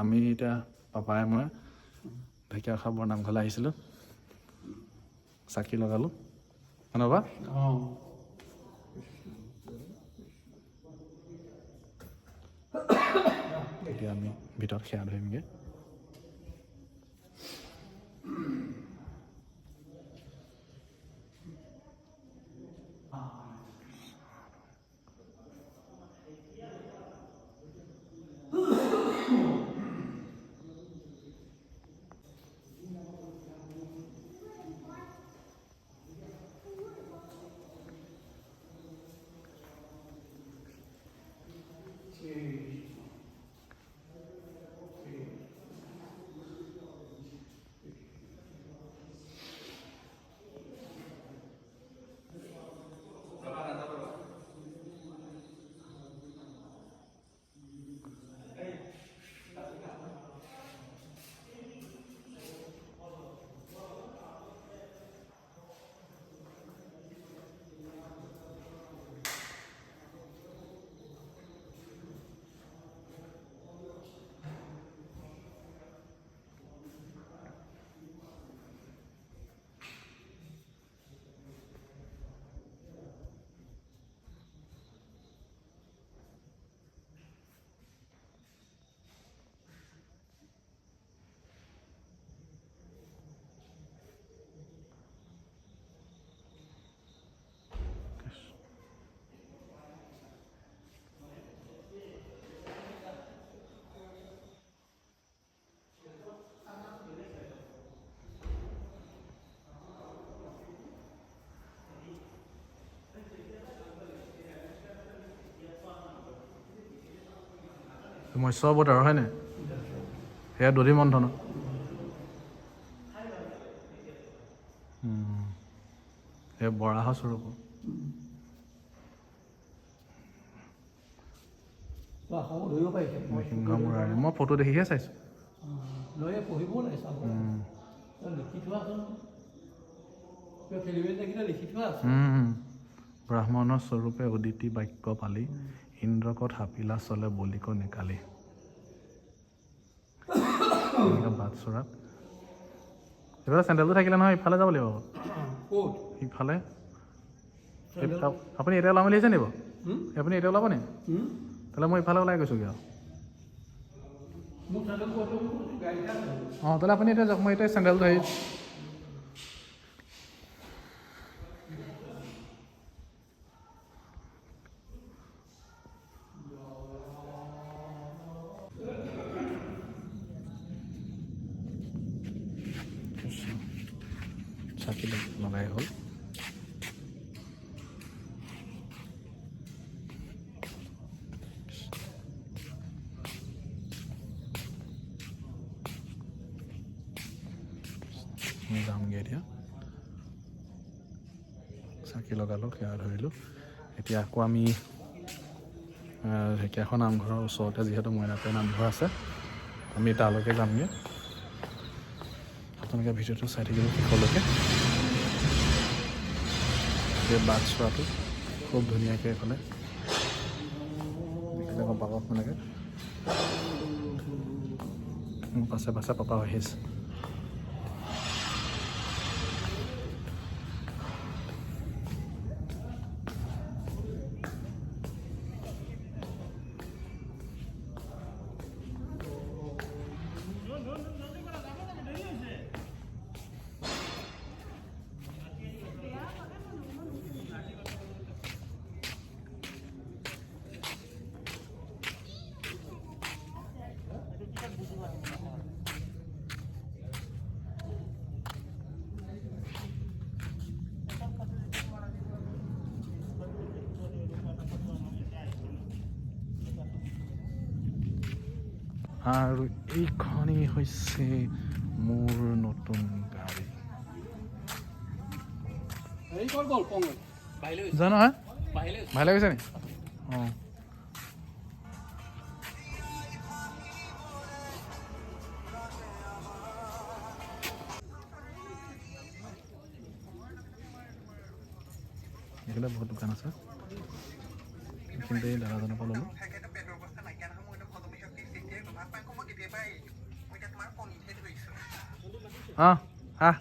আমি এতিয়া পাপাই মই ঢেকীয়াখোৱা বৰনামঘৰলৈ আহিছিলোঁ, চাকি লগালোঁ এনেকুৱা। এতিয়া আমি ভিতৰত সেৱা ধৰিমগৈ। মৎস্যবত আৰু হয়নে? সেয়া দধি মন্থন। সেই বৰাহ স্বৰূপ। সিংহ মুৰাৰী মই ফটো দেখিহে চাইছোঁ। ব্ৰাহ্মণৰ স্বৰূপে উদিতি বাক্য পালি, ইন্দ্ৰকত হাপিলা চলে বলিক নেকালি। বাট চৰাত এইফালে চেণ্ডেলটো থাকিলে নহয়, ইফালে যাব লাগিব। ইফালে আপুনি এতিয়া ওলাম বুলি আহিছে নি বাৰু? আপুনি এতিয়া ওলাব নি? তাহলে মই ইফালে ওলাই গৈছোঁগৈ আৰু। অঁ তাহলে আপুনি এতিয়া যাওক, মই এতিয়া চেণ্ডেলটো আহি চাকি লগাই হ'ল। যামগৈ এতিয়া, চাকি লগালোঁ, সেৱা ধৰিলোঁ। এতিয়া আকৌ আমি ঢেকীয়াখোৱা নামঘৰৰ ওচৰতে যিহেতু মইনাপাৰী নামঘৰ আছে, আমি তালৈকে যামগৈ। আপোনালোকে ভিডিঅ'টো চাই থাকিব শেষলৈকে। এই বাট চোৱাটো খুব ধুনীয়াকৈ এইফালে দেখিলে গম পাব আপোনালোকে। পাছে পাছে পাপা আহি আছে। আৰু এইখনেই হৈছে মোৰ নতুন গাড়ী। জানো হা ভালে গৈছে নি? অঁ এইফালে বহুত দোকান আছে, কিন্তু এই দাদাজনৰ পৰা ল'লোঁ। অঁ আহ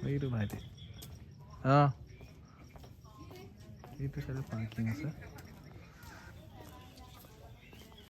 এইটো ভাইটি অঁ এইটো চাইডে পাৰ্কিং আছে